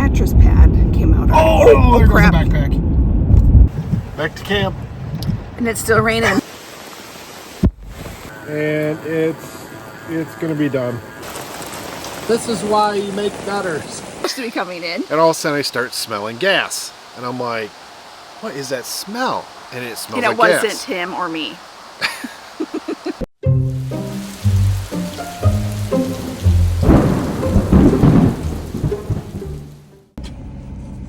mattress pad came out. Oh, there goes the backpack. Back to camp. And it's still raining. And it's gonna be done. This is why you make gutters. Supposed to be coming in. And all of a sudden I start smelling gas. And I'm like, what is that smell? And it smells like gas. And it wasn't him or me.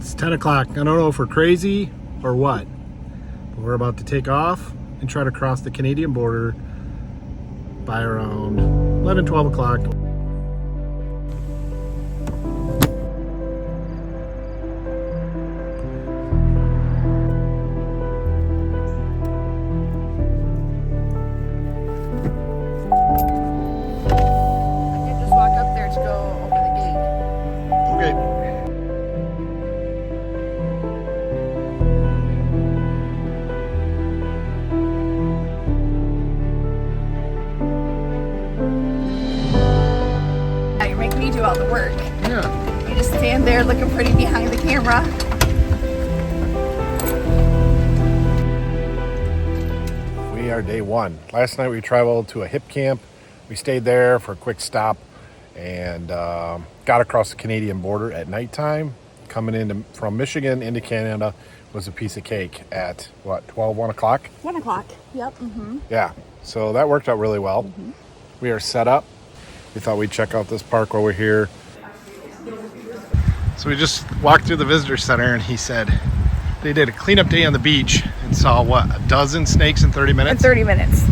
It's 10 o'clock. I don't know if we're crazy or what. But we're about to take off and try to cross the Canadian border by around 11, 12 o'clock. Do all the work. Yeah. You just stand there looking pretty behind the camera. We are day one. Last night we traveled to a Hipcamp. We stayed there for a quick stop and got across the Canadian border at nighttime. Coming in from Michigan into Canada was a piece of cake at what, 12, 1 o'clock? 1 o'clock. Yep. Mm-hmm. Yeah. So that worked out really well. Mm-hmm. We are set up. We thought we'd check out this park while we're here. So we just walked through the visitor center and he said they did a cleanup day on the beach and saw what, a dozen snakes in 30 minutes? In 30 minutes.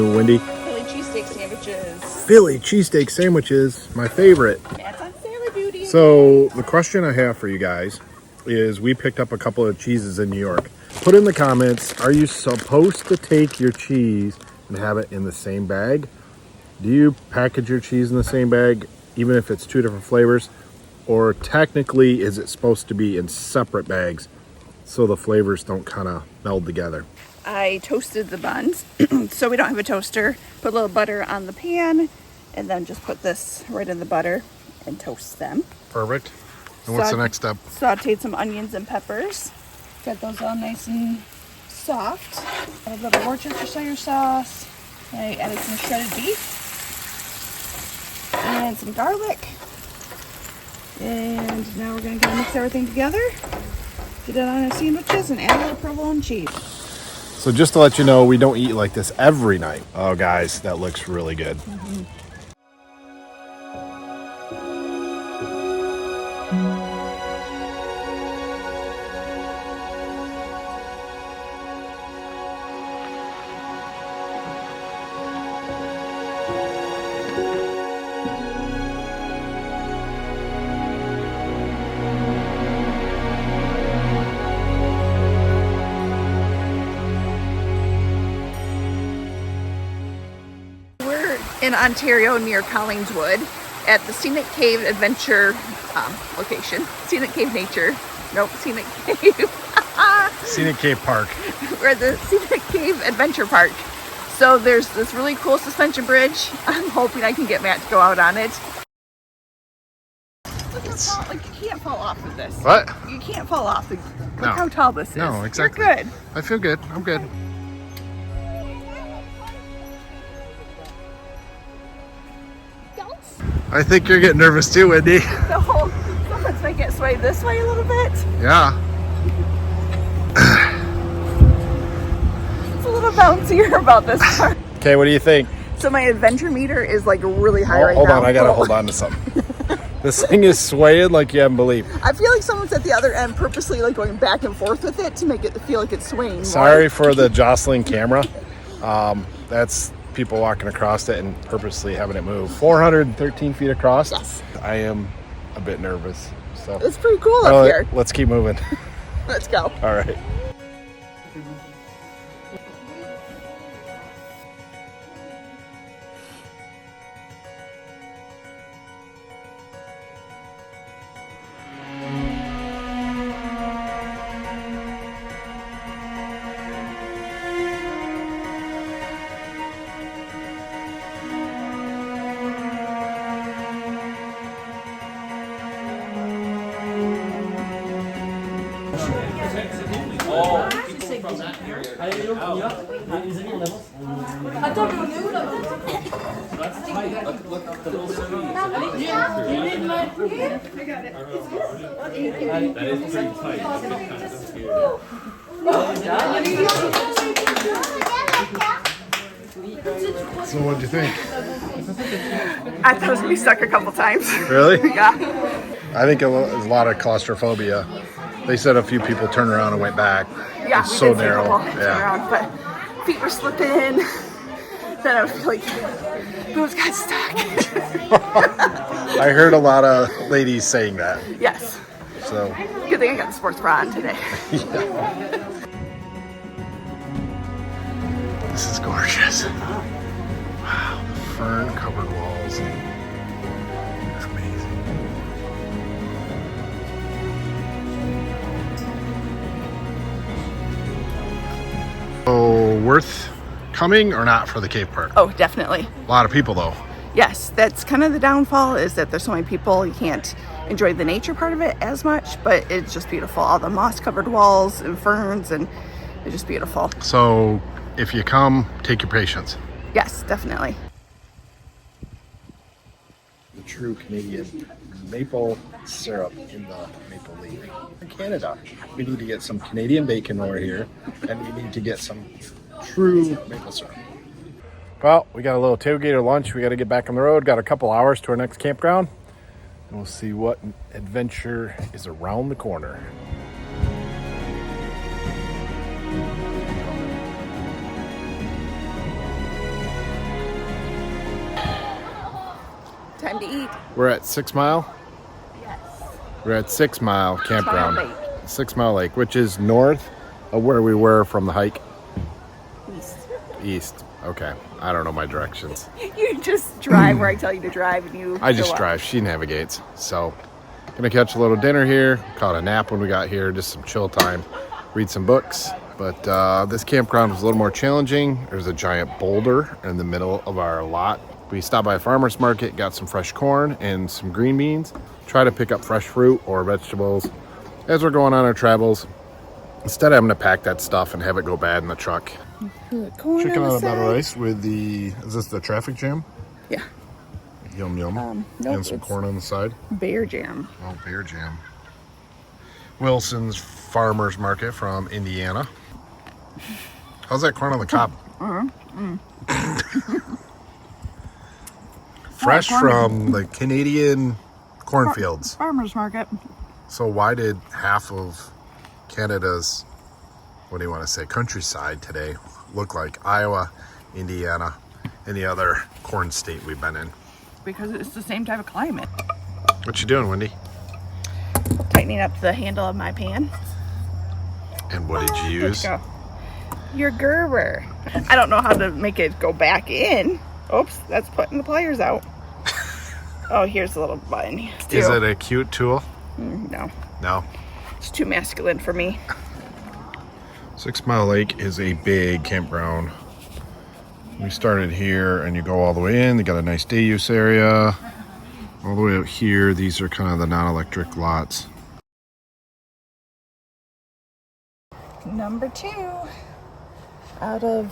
Wendy. Philly cheesesteak sandwiches. Philly cheesesteak sandwiches, my favorite. That's on Sarah Duty. So the question I have for you guys is we picked up a couple of cheeses in New York. Put in the comments, are you supposed to take your cheese and have it in the same bag? Do you package your cheese in the same bag even if it's two different flavors? Or technically is it supposed to be in separate bags so the flavors don't kind of meld together? I toasted the buns, so we don't have a toaster. Put a little butter on the pan, and then just put this right in the butter and toast them. Perfect. And what's the next step? Sauteed some onions and peppers. Got those all nice and soft. A little bit of Worcestershire sauce. I added some shredded beef. And some garlic. And now we're going to mix everything together. Get it on our sandwiches and add a little provolone cheese. So just to let you know, we don't eat like this every night. Oh, guys, that looks really good. Mm-hmm. In Ontario near Collingswood at the Scenic Cave Adventure location. Scenic Cave Nature. Nope, Scenic Cave. Scenic Cave Park. We're at the Scenic Cave Adventure Park. So there's this really cool suspension bridge. I'm hoping I can get Matt to go out on it. Look how tall, like you can't fall off of this. What? You can't fall off. Look No. how tall this is. No, exactly. You're good. I feel good. I'm good. I think you're getting nervous too, Wendy. The whole, someone's making it sway this way a little bit. Yeah. It's a little bouncier about this part. Okay, what do you think? So my adventure meter is like really high right Hold now. on, I gotta hold on to something. This thing is swaying like you haven't believed. I feel like someone's at the other end purposely like going back and forth with it to make it feel like it's swaying more. Sorry for the jostling camera. That's people walking across it and purposely having it move. 413 feet across. Yes. I am a bit nervous. So It's pretty cool up here. Let's keep moving. Let's go. All right. So what'd you think? I thought I was gonna be stuck a couple times. Really? Yeah. I think there's a lot of claustrophobia. They said a few people turned around and went back. Yeah. It's we so did see a narrow. couple turn Yeah. around, but feet were slipping. Then I was like, boobs got stuck. I heard a lot of ladies saying that. Yes. So Good thing I got the sports bra on today. this is gorgeous. Wow, the fern-covered walls. It's amazing. So worth coming or not for the cave park? Oh, definitely. A lot of people though. Yes, that's kind of the downfall is that there's so many people, you can't enjoy the nature part of it as much, but it's just beautiful. All the moss covered walls and ferns, and it's just beautiful. So if you come, take your patience. Yes, definitely. The true Canadian maple syrup in the maple leaf. In Canada, we need to get some Canadian bacon over here, and we need to get some true maple syrup. Well, we got a little tailgater lunch. We got to get back on the road. Got a couple hours to our next campground. And we'll see what adventure is around the corner. Time to eat. We're at 6 Mile. Yes. We're at 6 Mile campground. Lake. 6 Mile Lake, which is north of where we were from the hike. East. Okay. I don't know my directions. You just drive where I tell you to drive, and you I just go up. drive. She navigates. So, gonna catch a little dinner here. Caught a nap when we got here. Just some chill time. Read some books. But this campground was a little more challenging. There's a giant boulder in the middle of our lot. We stopped by a farmer's market, got some fresh corn and some green beans. Try to pick up fresh fruit or vegetables as we're going on our travels. Instead, I'm gonna pack that stuff and have it go bad in the truck. Corn Chicken on a side. butter rice with the, is this the traffic jam? Yeah. Yum yum. Nope, And some it's corn on the side. bear jam. Oh, bear jam. Wilson's Farmer's Market from Indiana. How's that corn on the cob? Fresh from the Canadian cornfields. Farmer's market. So why did half of Canada's, what do you want to say, countryside today look like Iowa, Indiana, and the other corn state we've been in? Because it's the same type of climate. What you doing, Wendy? Tightening up the handle of my pan. And what did you Good use? to go. Your Gerber. I don't know how to make it go back in. Oops, that's putting the pliers out. Oh, here's a little button. Is it a cute tool? No, No. it's too masculine for me. 6 Mile Lake is a big campground. We started here and you go all the way in. They got a nice day use area. All the way out here, these are kind of the non-electric lots. Number 2 out of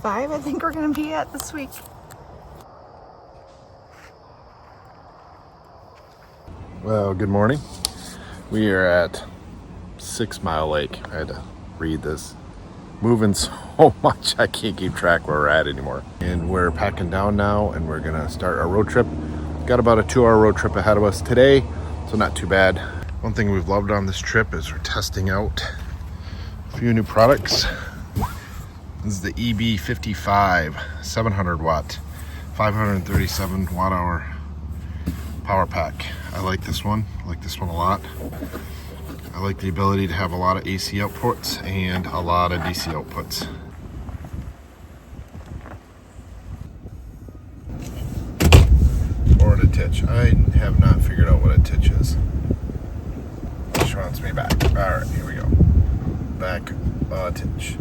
5 I think we're going to be at this week. Well, good morning. We are at 6 Mile Lake. I had to read this. Moving so so much I can't keep track where we're at anymore. And we're packing down now, and we're gonna start our road trip. Got about a 2-hour road trip ahead of us today, so not too bad. One thing we've loved on this trip is we're testing out a few new products. This is the EB55 700 watt 537 watt hour power pack. I like this one. I like this one a lot. I like the ability to have a lot of AC outputs and a lot of DC outputs. Or a titch. I have not figured out what a titch is. Which wants me back. Alright, here we go. Back titch.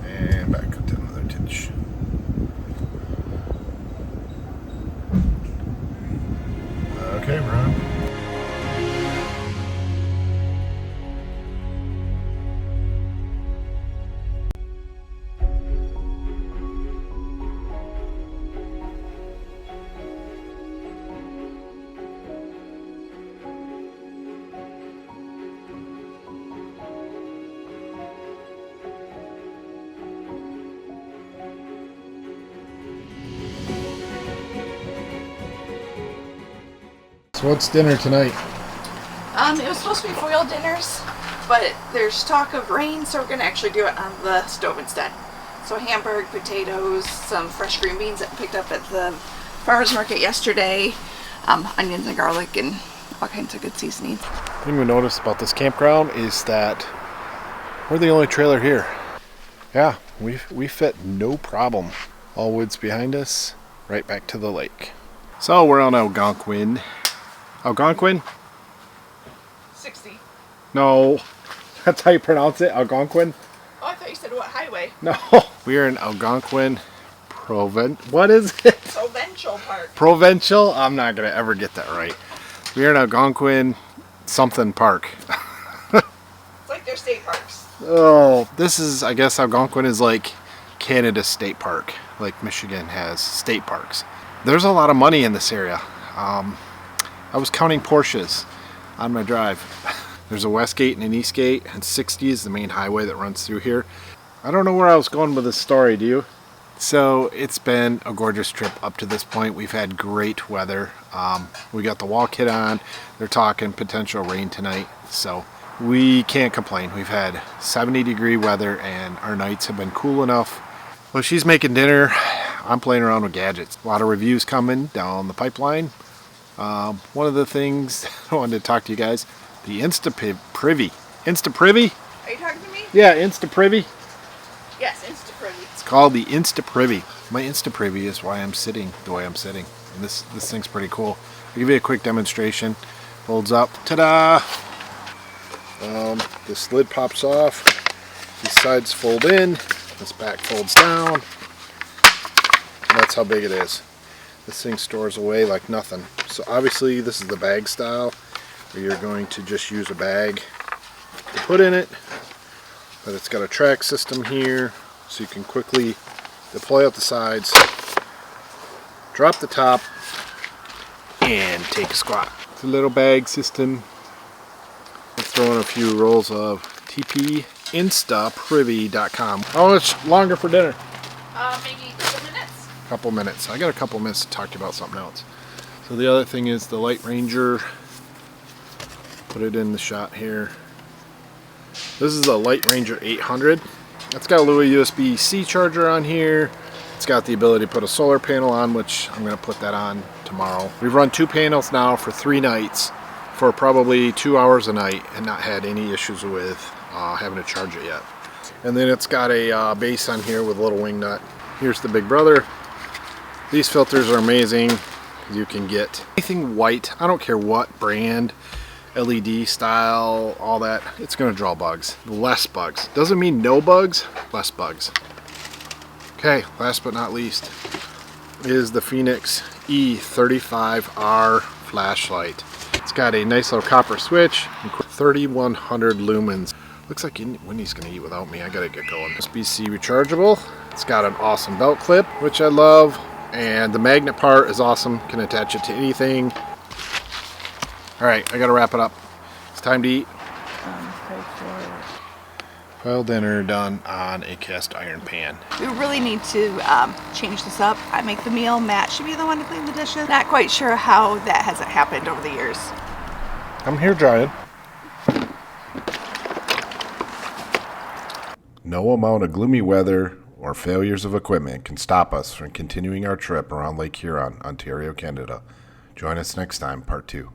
And back to another titch. Okay, we're on. So what's dinner tonight? It was supposed to be foil dinners, but there's talk of rain, so we're going to actually do it on the stove instead. So hamburg, potatoes, some fresh green beans that we picked up at the farmer's market yesterday, onions and garlic, and all kinds of good seasonings. The thing we noticed about this campground is that we're the only trailer here. Yeah, we fit no problem. All woods behind us, right back to the lake. So we're on Algonquin. Algonquin? 60. No, that's how you pronounce it, Algonquin? Oh, I thought you said what highway? No, we are in Algonquin, what is it? Provincial Park. Provincial? I'm not gonna ever get that right. We are in Algonquin something park. It's like their state parks. Oh, this is, I guess Algonquin is like Canada's state park, like Michigan has state parks. There's a lot of money in this area. I was counting Porsches on my drive. There's a west gate and an east gate, and 60 is the main highway that runs through here. I don't know where I was going with this story, do you? So it's been a gorgeous trip up to this point. We've had great weather. We got the wall kit on. They're talking potential rain tonight, so we can't complain. We've had 70-degree weather, and our nights have been cool enough. Well, she's making dinner. I'm playing around with gadgets. A lot of reviews coming down the pipeline. One of the things I wanted to talk to you guys, the Insta-Privy. Insta-Privy? Are you talking to me? Yeah, Insta-Privy. Yes, Insta-Privy. It's called the Insta-Privy. My Insta-Privy is why I'm sitting the way I'm sitting. And this thing's pretty cool. I'll give you a quick demonstration. Folds up. Ta-da! This lid pops off. These sides fold in. This back folds down. And that's how big it is. This thing stores away like nothing. So obviously this is the bag style, where you're going to just use a bag to put in it. But it's got a track system here, so you can quickly deploy out the sides, drop the top, and take a squat. It's a little bag system. Let's throw in a few rolls of TP instaprivy.com. How much longer for dinner? Maybe 2 minutes. Couple minutes. I got a couple minutes to talk to you about something else. So the other thing is the Lightranger. Put it in the shot here. This is a Lightranger 800. It's got a little USB-C charger on here. It's got the ability to put a solar panel on, which I'm going to put that on tomorrow. We've run 2 panels now for 3 nights for probably 2 hours a night and not had any issues with having to charge it yet. And then it's got a base on here with a little wing nut. Here's the big brother. These filters are amazing. You can get anything white, I don't care what brand, LED style, all that, it's going to draw bugs. Less bugs. Doesn't mean no bugs, less bugs. Okay, last but not least is the Phoenix E35R flashlight. It's got a nice little copper switch, 3100 lumens. Looks like Wendy's going to eat without me. I got to get going. USB-C rechargeable. It's got an awesome belt clip, which I love. And the magnet part is awesome. Can attach it to anything. All right, I got to wrap it up. It's time to eat. Well, dinner done on a cast iron pan. We really need to change this up. I make the meal. Matt should be the one to clean the dishes. Not quite sure how that hasn't happened over the years. I'm here trying. No amount of gloomy weather or failures of equipment can stop us from continuing our trip around Lake Huron, Ontario, Canada. Join us next time, part 2.